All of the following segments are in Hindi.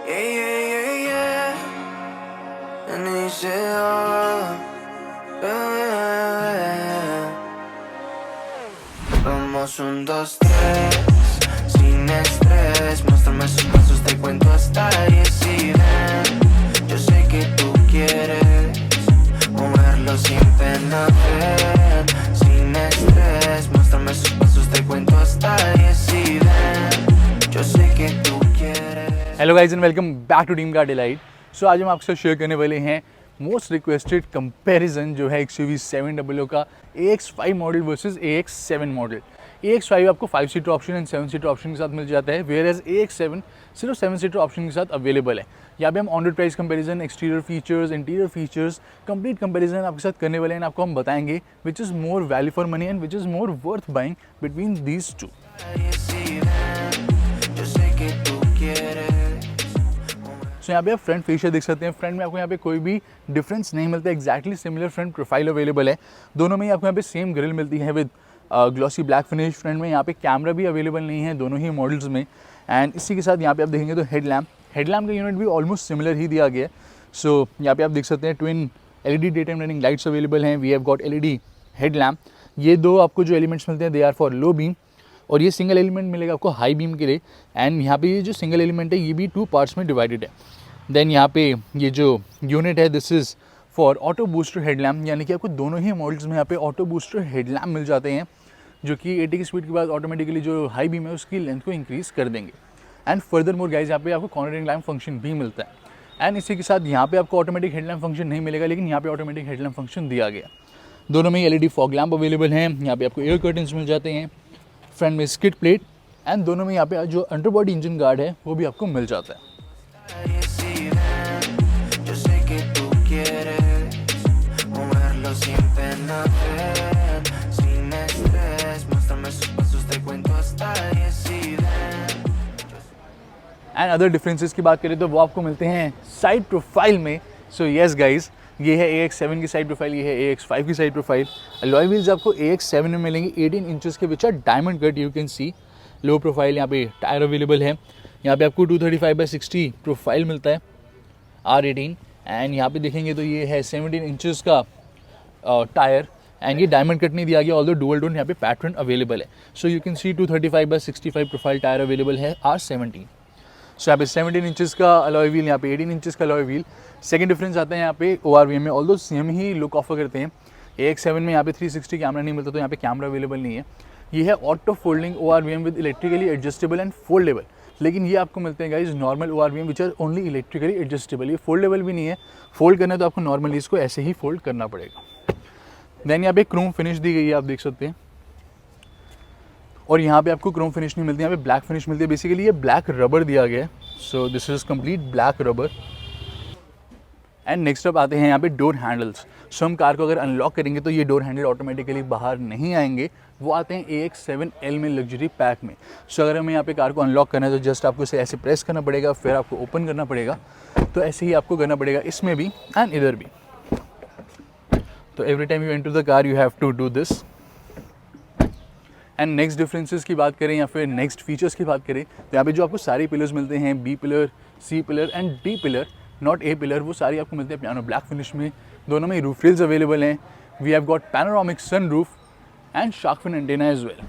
Yeah, yeah, yeah, yeah. And then you say, Vamos un, dos, tres, sin estrés. Muéstrame sus pasos, te cuento hasta 10 y ven. Yo sé que tú quieres moverlo sin pena, ven. Sin estrés, muéstrame sus pasos, te cuento hasta 10 y ven. Yo sé que tú quieres. Hello guys and welcome back to Team Car Delight. So आज हम आपके साथ शेयर करने वाले हैं मोस्ट रिक्वेस्टेड कंपैरिजन जो है XUV 700 का AX5 model versus AX7 model. AX5 आपको 5 seater option and 7 seater option के साथ मिल जाता है, वेयर एज AX7 सिर्फ 7 सीटर ऑप्शन के साथ अवेलेबल है। यहाँ पे हम on road price comparison, exterior features, interior features, complete comparison आपके साथ करने वाले हैं। आपको हम बताएंगे which is more value for money and which is more worth buying between these two. So यहाँ पे आप फ्रंट फेशियल देख सकते हैं। फ्रंट में आपको यहाँ पे कोई भी डिफरेंस नहीं मिलता, exactly similar front profile available है। दोनों में ही आपको यहाँ पे सेम ग्रिल मिलती है with glossy black finish. Front में यहाँ पे कैमरा भी अवेलेबल नहीं है दोनों ही मॉडल्स में। एंड इसी के साथ यहाँ पे आप देखेंगे तो हेडलैम्प का यूनिट भी ऑलमोस्ट सिमिलर ही दिया गया है। सो यहाँ पे आप देख सकते हैं twin LED day time running lights available हैं। We have got LED headlamp. ये दो आपको जो एलिमेंट्स मिलते हैं they are for low beam, और ये सिंगल एलिमेंट मिलेगा आपको हाई बीम के लिए। एंड यहाँ पे ये जो सिंगल एलिमेंट है ये भी 2 पार्ट्स में डिवाइडेड है। देन यहाँ पे ये जो यूनिट है this is for auto booster headlamp, यानी कि आपको दोनों ही मॉडल्स में यहाँ पे ऑटो बूस्टर हेडलैम्प मिल जाते हैं, जो कि 80 की स्पीड के बाद ऑटोमेटिकली जो हाई बीम है उसकी लेंथ को इंक्रीज़ कर देंगे। एंड फर्दर मोर गाइज यहाँ पे आपको कॉर्नरिंग लैम्प फंक्शन भी मिलता है। एंड इसी के साथ यहाँ पे आपको ऑटोमेटिक हेडलैम्प फंक्शन नहीं मिलेगा, लेकिन यहाँ पे ऑटोमेटिक हेडलैम्प फंक्शन दिया गया। दोनों में LED फॉग लैम्प अवेलेबल हैं। यहाँ पे आपको एयर कर्टन्स मिल जाते हैं। फ्रंट में स्किड प्लेट एंड दोनों में यहाँ पे जो अंडरबॉडी इंजन गार्ड है वो भी आपको मिल जाता है। एंड अदर डिफरेंसेस की बात करें तो वो आपको मिलते हैं साइड प्रोफाइल में। सो येस गाइज, ये है AX7 की साइड प्रोफाइल, ये है AX5 की साइड प्रोफाइल। अलॉय व्हील्स आपको AX7 में मिलेंगे 18 इंचेस के, which are diamond cut, you can see. Low profile यहाँ पे टायर अवेलेबल है। यहाँ पे आपको 235/60 प्रोफाइल मिलता है R18। एंड यहाँ पे देखेंगे तो ये है 17 इंचेस का टायर, एंड ये डायमंड कट नहीं दिया गया, ऑल्दो डुअल टोन यहाँ पे पैटर्न अवेलेबल है। So you can C 235/65 profile tyre available है R17। सो यहाँ पे 17 इंचेस का अलॉय व्हील, यहाँ पे 18 इंचेस का अलॉय व्हील। सेकंड डिफरेंस आता है यहाँ पे ORVM में, ऑल्दो सेम ही लुक ऑफर करते हैं। AX7 में यहाँ पे 360 कैमरा नहीं मिलता, तो यहाँ पे कैमरा अवेलेबल नहीं है। ये है auto folding ORVM with electrically adjustable and foldable, लेकिन ये आपको मिलते हैं guys normal ORVM which are only electrically adjustable. ये फोल्डेबल भी नहीं है, फोल्ड करना है तो आपको नॉर्मली इसको ऐसे ही फोल्ड करना पड़ेगा। देन यहाँ पे क्रोम फिनिश दी गई है, आप देख सकते हैं। और यहाँ पे आपको क्रोम फिनिश नहीं मिलती, यहाँ पे ब्लैक फिनिश मिलती है। बेसिकली ये ब्लैक रबर दिया गया है। So this is complete black rubber. And next up आते हैं यहाँ पे डोर हैंडल्स। सो हम कार को अगर अनलॉक करेंगे तो ये डोर हैंडल ऑटोमेटिकली बाहर नहीं आएंगे, वो आते हैं AX7L में लग्जरी पैक में। सो अगर हमें यहाँ पे कार को अनलॉक करना है तो जस्ट आपको इसे ऐसे प्रेस करना पड़ेगा, फिर आपको ओपन करना पड़ेगा। तो ऐसे ही आपको करना पड़ेगा इसमें भी एंड इधर भी। तो every time you enter the car you have to do this. And next differences की बात करें या फिर नेक्स्ट फीचर्स की बात करें तो यहाँ पे जो आपको सारे पिलर्स मिलते हैं, B pillar, C pillar and D pillar, not A pillar, वो सारी आपको मिलते हैं पियानो ब्लैक फिनिश में। दोनों में रूफ रेल्स अवेलेबल हैं। We have got panoramic sun roof and shark fin antenna as well.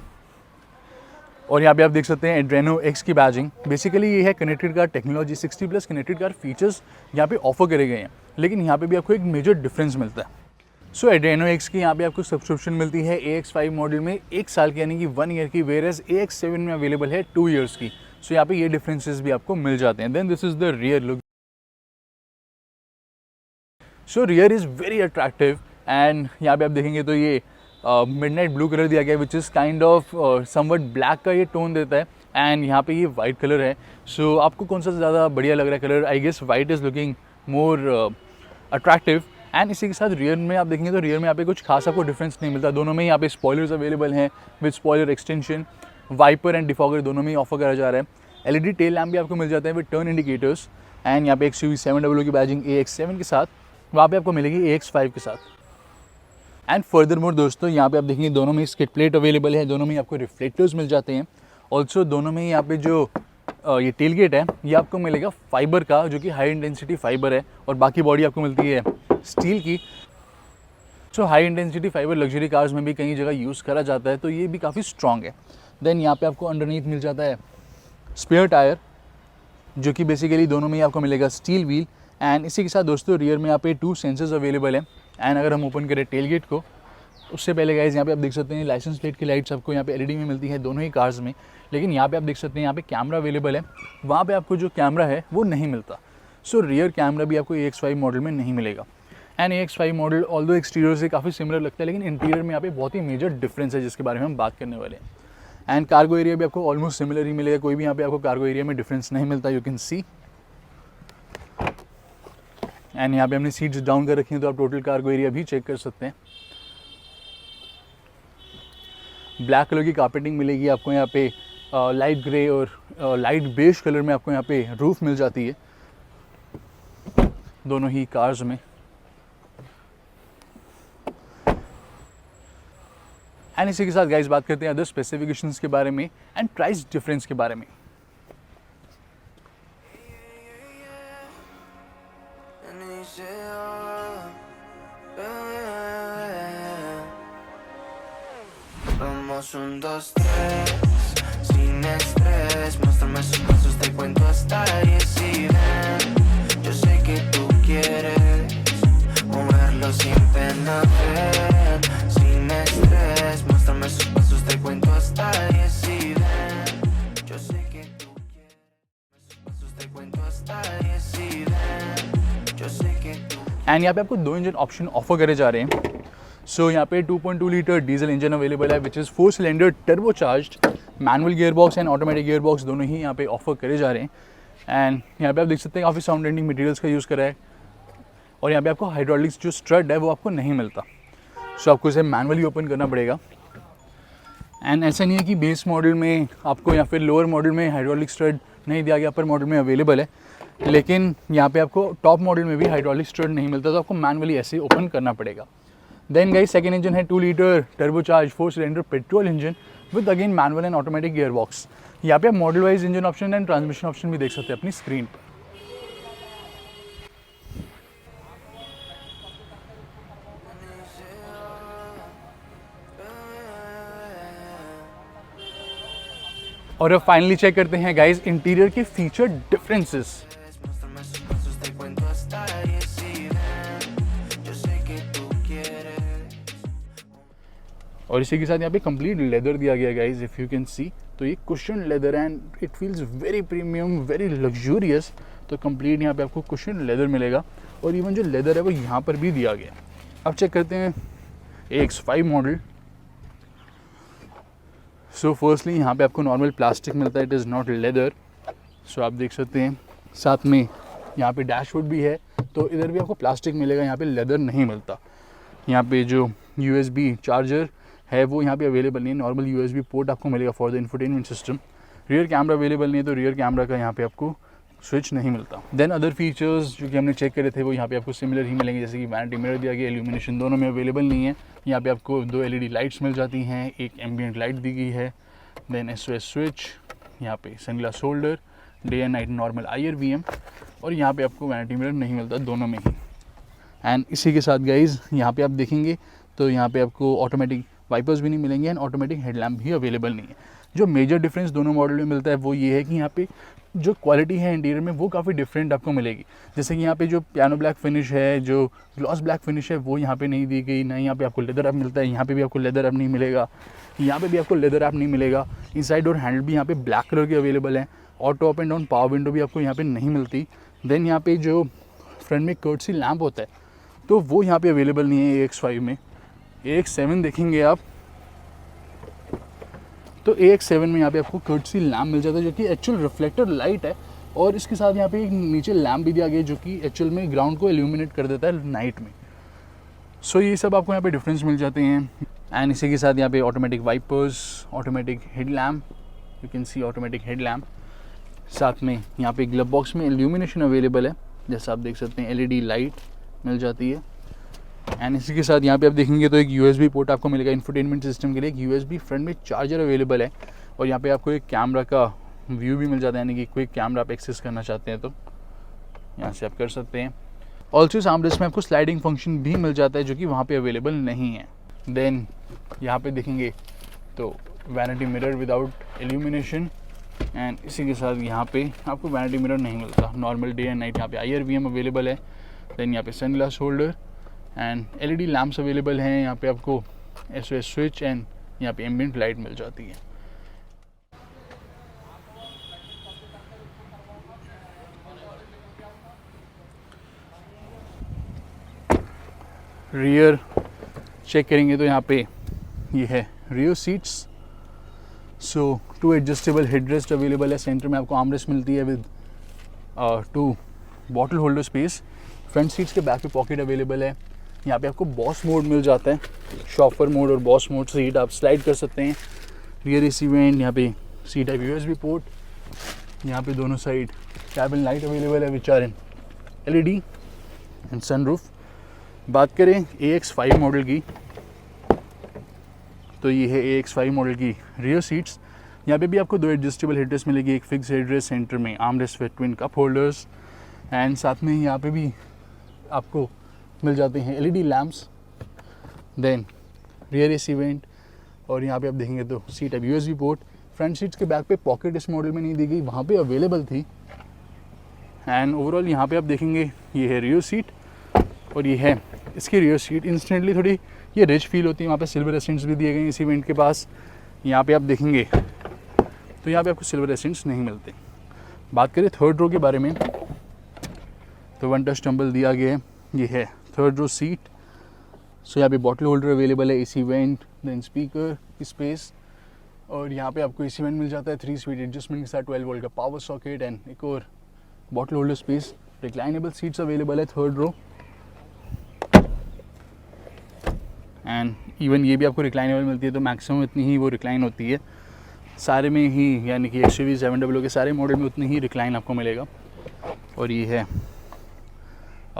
और यहाँ पे आप देख सकते हैं एड्रेनो X की बैजिंग। बेसिकली ये है connected car technology, 60+ connected car features यहाँ पे ऑफर करे गए हैं, लेकिन यहाँ पे भी आपको एक मेजर डिफरेंस मिलता है। सो एड्रेनो X की यहाँ पे आपको सब्सक्रिप्शन मिलती है AX5 मॉडल में 1 साल की, यानी कि 1 ईयर की, वेयरएज AX7 में अवेलेबल है 2 ईयर्स की। सो यहाँ पे ये डिफरेंसेस भी आपको मिल जाते हैं। Then this is the rear look. So rear is very attractive and यहाँ पे आप देखेंगे तो ये मिडनाइट ब्लू कलर दिया गया है, which is kind of somewhat black का ये टोन देता है। एंड यहाँ पे ये वाइट कलर है। सो आपको कौन सा ज़्यादा बढ़िया लग रहा है colour? I guess white is looking more attractive. And इसी के साथ रियर में आप देखेंगे तो रियर में यहाँ पे कुछ खास आपको डिफरेंस नहीं मिलता। दोनों में यहाँ पे स्पॉयलर्स अवेलेबल हैं with spoiler extension, wiper and defogger दोनों में ही ऑफर करा जा रहा है। LED टेल लैम्प भी आपको मिल जाता है विद टर्न इंडिकेटर्स। एंड यहाँ पे XUV 700 की बैजिंग AX7 के साथ वहाँ पे आपको मिलेगी AX5 के साथ। एंड फर्दर मोर दोस्तों यहाँ पे आप देखेंगे दोनों में स्किड प्लेट अवेलेबल है, दोनों में आपको रिफ्लेक्टर्स मिल जाते हैं। ऑल्सो दोनों में यहाँ पे जो ये टेलगेट है ये आपको मिलेगा फाइबर का, जो कि हाई इंटेंसिटी फाइबर है, और बाकी बॉडी आपको मिलती है स्टील की। So high intensity fibre luxury cars में भी कई जगह यूज़ करा जाता है, तो ये भी काफ़ी स्ट्रॉन्ग है। देन यहाँ पे आपको अंडरनीथ मिल जाता है स्पेयर टायर, जो कि बेसिकली दोनों में ही आपको मिलेगा स्टील व्हील। एंड इसी के साथ दोस्तों रियर में यहाँ पे 2 सेंसर्स अवेलेबल है। एंड अगर हम ओपन करें टेलगेट को, उससे पहले गाइस यहाँ पे आप देख सकते हैं लाइसेंस प्लेट की लाइट्स आपको यहाँ पे एलईडी में मिलती है दोनों ही कार्स में, लेकिन यहाँ पे आप देख सकते हैं यहाँ पे कैमरा अवेलेबल है, वहाँ पे आपको जो कैमरा है वो नहीं मिलता। सो रियर कैमरा भी आपको AX5 मॉडल में नहीं मिलेगा। And AX5 model although exterior से काफ़ी सिमिलर लगता है, लेकिन इंटीरियर में यहाँ पे बहुत ही मेजर डिफरेंस है जिसके बारे में हम बात करने वाले हैं। एंड कार्गो एरिया भी आपको ऑलमोस्ट सिमिलर ही मिलेगा, कोई भी यहाँ पे आपको कार्गो एरिया में डिफरेंस नहीं मिलता, यू कैन सी। एंड यहाँ पे हमने सीट्स डाउन कर रखी हैं, तो आप टोटल कार्गो एरिया भी चेक कर सकते हैं। ब्लैक कलर की कार्पेटिंग मिलेगी आपको यहाँ पे, लाइट ग्रे और लाइट बेज कलर में आपको यहाँ पे रूफ मिल जाती है दोनों ही कार्स में। एंड इसी के साथ गाइस बात करते हैं अदर स्पेसिफिकेशंस के बारे में एंड प्राइस डिफरेंस के बारे में। Vamos 1, 2, 3, sin estrés, muéstrame sus pasos, te cuento hasta 10 y ven. Yo sé que tú quieres moverlo sin pena, ven. Sin estrés, muéstrame sus pasos, te cuento hasta 10 y ven. Yo sé que tú quieres sus pasos, te cuento hasta 10 y ven. Yo sé que tú। And यहाँ पे आपको 2 इंजन ऑप्शन ऑफर करे जा रहे हैं। सो यहाँ पे 2.2 लीटर डीजल इंजन अवेलेबल है, which is 4 cylinder turbocharged, manual gear box and automatic gear box दोनों ही यहाँ पे ऑफर करे जा रहे हैं। एंड यहाँ पे आप देख सकते हैं काफ़ी साउंड एंडिंग मटेरियल्स का यूज़ करा है, और यहाँ पे आपको हाइड्रोलिक्स जो स्ट्रड है वो आपको नहीं मिलता। सो आपको इसे मैनुअली ओपन करना पड़ेगा। एंड ऐसा नहीं है कि बेस मॉडल में आपको या फिर लोअर मॉडल में हाइड्रोलिक स्ट्रड नहीं दिया गया, अपर मॉडल में अवेलेबल है, लेकिन यहाँ पे आपको टॉप मॉडल में भी हाइड्रोलिक स्ट्रड नहीं मिलता, तो आपको मैनुअली ऐसे ओपन करना पड़ेगा। देन गाइस सेकंड इंजन है 2 litre turbocharge 4 cylinder petrol engine with again manual and automatic gear box. यहाँ पे आप model wise engine option and transmission option भी देख सकते हैं अपनी स्क्रीन पर। और अब फाइनली चेक करते हैं गाइस इंटीरियर के feature differences. Muéstrame sus pasos, te cuento hasta 10 y ven. Yo sé que tú quieres। और इसी के साथ यहाँ पे कंप्लीट लेदर दिया गया गाइस, इफ़ यू कैन सी, तो ये cushion leather and it feels very premium, very luxurious. तो कंप्लीट यहाँ पे आपको कुशन लेदर मिलेगा, और इवन जो लेदर है वो यहाँ पर भी दिया गया। अब चेक करते हैं AX5 मॉडल। सो फर्स्टली यहाँ पे आपको नॉर्मल प्लास्टिक मिलता है, इट इज़ नॉट लेदर। सो आप देख सकते हैं साथ में यहाँ पे डैशबोर्ड भी है, तो इधर भी आपको प्लास्टिक मिलेगा, यहाँ पे लेदर नहीं मिलता। यहाँ पे जो USB चार्जर है वो यहाँ पे अवेलेबल नहीं है, नॉर्मल USB पोर्ट आपको मिलेगा for the infotainment system. Rear camera available नहीं है, तो रियर कैमरा का यहाँ पे आपको स्विच नहीं मिलता। देन अदर फीचर्स जो कि हमने चेक करे थे वो यहाँ पे आपको सिमिलर ही मिलेंगे, जैसे कि वैनिटी मिरर दिया गया, इल्यूमिनेशन दोनों में अवेलेबल नहीं है। यहाँ पे आपको 2 LED लाइट्स मिल जाती हैं, एक एम्बियंट लाइट दी गई है, देन SOS स्विच, यहाँ पे sunglass holder, day and night normal IR/VM, और यहाँ पे आपको वैनिटी मिरर नहीं मिलता दोनों में ही। एंड इसी के साथ गाइज यहाँ पे आप देखेंगे तो यहाँ पे आपको ऑटोमेटिक वाइपर्स भी नहीं मिलेंगे एंड ऑटोमेटिक हेडलैम्प भी अवेलेबल नहीं है। जो मेजर डिफरेंस दोनों मॉडल में मिलता है वो ये है कि यहाँ पे जो क्वालिटी है इंटीरियर में वो काफ़ी डिफरेंट आपको मिलेगी। जैसे कि यहाँ पे जो पियानो ब्लैक फिनिश है, जो ग्लॉस ब्लैक फिनिश है, वो यहाँ पे नहीं दी गई, ना यहाँ पे आपको लेदर ऐप मिलता है, यहाँ पे भी आपको लेदर ऐप नहीं मिलेगा, यहाँ पे भी आपको लेदर ऐप नहीं मिलेगा। इनसाइड और हैंडल भी यहाँ पे ब्लैक कलर के अवेलेबल हैं, auto up and down power window भी आपको यहाँ पे नहीं मिलती। देन यहाँ पे जो फ्रंट में कर्टसी लैम्प होता है तो वो यहाँ पे अवेलेबल नहीं है AX5 में। AX7 देखेंगे आप तो AX7 में यहाँ पे आपको कर्टसी लैम्प मिल जाता है, जो कि एक्चुअल रिफ्लेक्टर लाइट है, और इसके साथ यहाँ पे एक नीचे लैम्प भी दिया गया जो कि एक्चुअल में ग्राउंड को इल्यूमिनेट कर देता है नाइट में। सो ये सब आपको यहाँ पे डिफरेंस मिल जाते हैं। एंड इसी के साथ यहाँ पे automatic wipers, automatic head lamp, you can see automatic head lamp. साथ में यहाँ पे ग्लव बॉक्स में इल्यूमिनेशन अवेलेबल है, जैसा आप देख सकते हैं LED लाइट मिल जाती है। एंड इसी के साथ यहाँ पे आप देखेंगे तो एक USB पोर्ट आपको मिलेगा इंफोटेनमेंट सिस्टम के लिए, एक USB फ्रंट में चार्जर अवेलेबल है, और यहाँ पे आपको एक कैमरा का व्यू भी मिल जाता है, यानी कि क्विक कैमरा आप एक्सेस करना चाहते हैं तो यहाँ से आप कर सकते हैं। ऑल्सो इस आर्मरेस्ट में आपको स्लाइडिंग फंक्शन भी मिल जाता है जो कि वहाँ पे अवेलेबल नहीं है। देन यहाँ पे देखेंगे तो vanity mirror without illumination, and इसी के साथ यहाँ पे आपको वैनिटी मिरर नहीं मिलता, नॉर्मल डे एंड नाइट यहाँ पे IRVM अवेलेबल है। देन यहाँ पे sunglass holder and LED lamps available हैं। यहाँ पे आपको SOS स्विच एंड यहाँ पे एम्बिएंट लाइट मिल जाती है। रियर चेक करेंगे तो यहाँ पे ये है रियर सीट्स। सो 2 एडजस्टेबल हेडरेस्ट अवेलेबल है। सेंटर में आपको आर्मरेस्ट मिलती है with 2 bottle holder space. Front seats के बैक पे पॉकेट अवेलेबल है। यहाँ पे आपको बॉस मोड मिल जाता है, शॉपर मोड और बॉस मोड सीट आप स्लाइड कर सकते हैं। रियर AC वेंट, यहाँ पे C टाइप USB पोर्ट, यहाँ पे दोनों साइड कैबिन लाइट अवेलेबल है which are in LED and sunroof. बात करें AX5 मॉडल की तो ये है AX5 मॉडल की रियर सीट्स। यहाँ पे भी आपको 2 एडजस्टेबल हेडरेस्ट मिलेगी, एक फिक्स हेडरेस्ट, सेंटर में armrest with twin cup holders, and साथ में यहाँ पे भी आपको मिल जाते हैं LED lamps. Then rear AC vent, और यहाँ पे आप देखेंगे तो C type USB port. Front seats के बैक पे पॉकेट इस मॉडल में नहीं दी गई, वहाँ पे अवेलेबल थी। एंड ओवरऑल यहाँ पे आप देखेंगे ये है रियर सीट और ये है इसकी रियर सीट। इंस्टेंटली थोड़ी ये रिच फील होती है। वहाँ पे सिल्वर एसेंट्स भी दिए गए हैं इस इवेंट के पास। यहाँ पे आप देखेंगे तो यहाँ पे आपको सिल्वर एसेंट्स नहीं मिलते। बात करें थर्ड रो के बारे में तो 1 टच टम्बल दिया गया है। ये है थर्ड रो सीट। सो यहाँ पे बॉटल होल्डर अवेलेबल है, AC वेंट, देन स्पीकर की स्पेस, और यहाँ पे आपको AC वेंट मिल जाता है 3 स्पीड एडजस्टमेंट के साथ, 12 वोल्ट का पावर सॉकेट एंड एक और bottle holder space. Reclinable seats available है थर्ड रो, एंड इवन ये भी आपको रिक्लाइनेबल मिलती है, तो मैक्सिमम इतनी ही वो रिक्लाइन होती है सारे में ही, यानी कि XUV 700 के सारे मॉडल में उतनी ही रिक्लाइन आपको मिलेगा। और ये है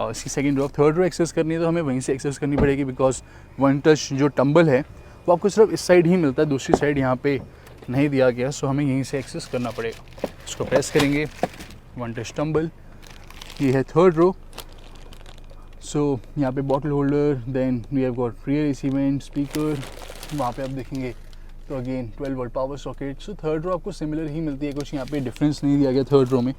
इसकी second row. Third row access करनी है तो हमें वहीं से एक्सेस करनी पड़ेगी, बिकॉज 1 टच जो टम्बल है वो आपको सिर्फ इस साइड ही मिलता है, दूसरी साइड यहाँ पे नहीं दिया गया। सो हमें यहीं से एक्सेस करना पड़ेगा। इसको प्रेस करेंगे, 1 टच टम्बल। ये है थर्ड रो। सो यहाँ पे bottle holder, then we have got rear AC vent, speaker. वहाँ पे आप देखेंगे तो again 12 volt power socket. So third row आपको सिमिलर ही मिलती है, कुछ यहाँ पे डिफरेंस नहीं दिया गया थर्ड रो में।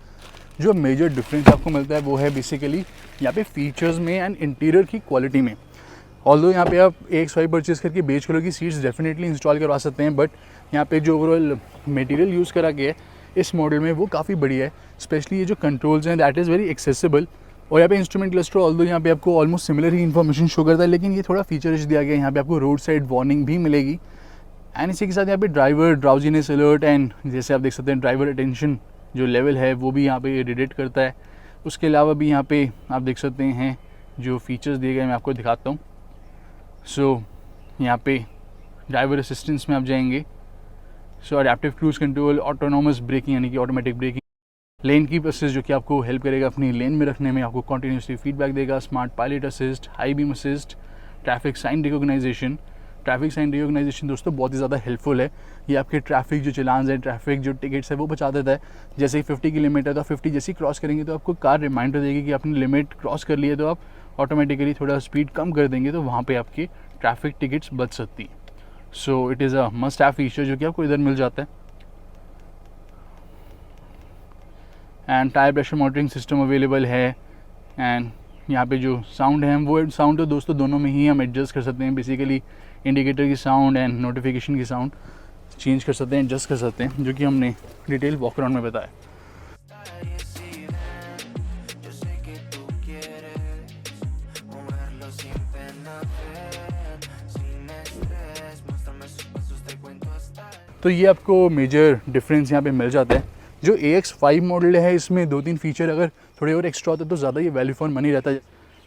जो मेजर डिफरेंस आपको मिलता है वो है बेसिकली यहाँ पे फीचर्स में एंड इंटीरियर की क्वालिटी में। ऑल्दो यहाँ पे आप AX5 परचेज़ करके बेज कलर की सीट्स डेफिनेटली इंस्टॉल करवा सकते हैं, बट यहाँ पे जो ओवरऑल मटेरियल यूज़ करा गया है इस मॉडल में वो काफ़ी बढ़िया है। स्पेशली ये जो कंट्रोल्स हैं दैट इज़ वेरी एक्सेसिबल। और यहाँ पे इंस्ट्रूमेंट क्लस्टर ऑल्दो यहाँ पे आपको ऑलमोस्ट सिमिलर ही इन्फॉर्मेशन शो करता है, लेकिन ये थोड़ा फीचर रिच दिया गया है। यहाँ पे आपको रोड साइड वार्निंग भी मिलेगी, एंड इसी के साथ यहाँ पे ड्राइवर ड्राउजीनेस अलर्ट एंड जैसे आप देख सकते हैं ड्राइवर अटेंशन जो लेवल है वो भी यहाँ पे डिटेक्ट करता है। उसके अलावा भी यहाँ पे आप देख सकते हैं जो फीचर्स दिए गए मैं आपको दिखाता हूँ। सो यहाँ पे ड्राइवर असिस्टेंस में आप जाएंगे। So adaptive cruise control, autonomous braking यानी कि automatic braking, lane keep assist जो कि आपको हेल्प करेगा अपनी लेन में रखने में, आपको कॉन्टीन्यूसली फीडबैक देगा, smart pilot assist, high beam assist, traffic sign recognition. Traffic sign recognition दोस्तों बहुत ही ज़्यादा हेल्पफुल है। ये आपके ट्रैफिक जो चलान्स हैं, ट्रैफिक जो टिकट्स है वो बचा देता है। जैसे ही 50 किलोमीटर तो 50 जैसे ही क्रॉस करेंगे तो आपको कार रिमाइंडर देगी कि आपने लिमिट क्रॉस कर ली है, तो आप ऑटोमेटिकली थोड़ा स्पीड कम कर देंगे तो वहाँ पे आपकी ट्रैफिक टिकट्स बच सकती है। So it is a must have feature जो कि आपको इधर मिल जाता है। And tyre pressure monitoring system available है, एंड यहाँ पे जो साउंड है वो साउंड तो दोस्तों दोनों में ही हम एडजस्ट कर सकते हैं। बेसिकली इंडिकेटर की साउंड एंड नोटिफिकेशन की साउंड चेंज कर सकते हैं, एडजस्ट कर सकते हैं, जो कि हमने डिटेल वॉक अराउंड में बताया। तो ये आपको मेजर डिफरेंस यहाँ पे मिल जाता है। जो AX5 मॉडल है इसमें 2-3 फीचर अगर थोड़े और एक्स्ट्रा होते तो ज़्यादा ये वैल्यू फॉर मनी रहता है।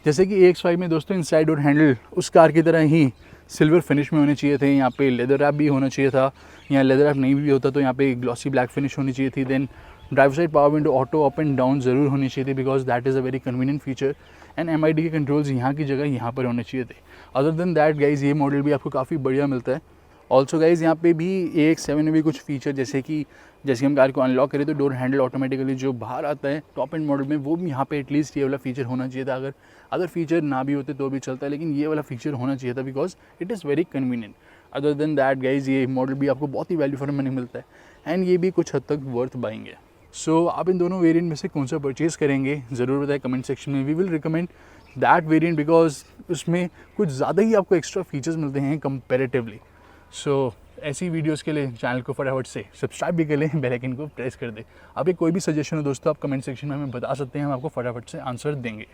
जैसे कि AX5 में दोस्तों इनसाइड और हैंडल उस कार की तरह ही सिल्वर फिनिश में होने चाहिए थे। यहाँ पे लेदर रैप भी होना चाहिए था, यहाँ लेदर रैप नहीं भी होता तो यहाँ पे ग्लॉसी ब्लैक फिनिश होनी चाहिए थी। Then driver side power window auto up and down ज़रूर होनी चाहिए थी, because that is a very convenient feature. And MID के कंट्रोल्स यहाँ की जगह यहाँ पर होने चाहिए थे। अदर देन दैट गाइज ये मॉडल भी आपको काफ़ी बढ़िया मिलता है। ऑल्सो गाइज यहाँ पे भी AX7 में भी कुछ फीचर जैसे हम कार को अनलॉक करें तो डोर हैंडल ऑटोमेटिकली जो बाहर आता है टॉप एंड मॉडल में, वो भी यहाँ पे एटलीस्ट ये वाला फीचर होना चाहिए था। अगर अदर फीचर ना भी होते तो भी चलता है, लेकिन ये वाला फीचर होना चाहिए था because it is very convenient. Other than that guys ये मॉडल भी आपको बहुत ही वैल्यू फॉर मनी मिलता है एंड ये भी कुछ हद तक वर्थ बाइंग है। सो आप इन दोनों वेरिएंट में से कौन सा परचेज़ करेंगे ज़रूर बताएं कमेंट सेक्शन में। We will recommend that variant because उसमें कुछ ज़्यादा ही आपको एक्स्ट्रा फीचर्स मिलते हैं कंपेरेटिवली। सो ऐसी वीडियोस के लिए चैनल को फटाफट से सब्सक्राइब भी कर लें, बेल आइकन को प्रेस कर दें। आपके कोई भी सजेशन हो दोस्तों आप कमेंट सेक्शन में हमें बता सकते हैं, हम आपको फटाफट से आंसर देंगे।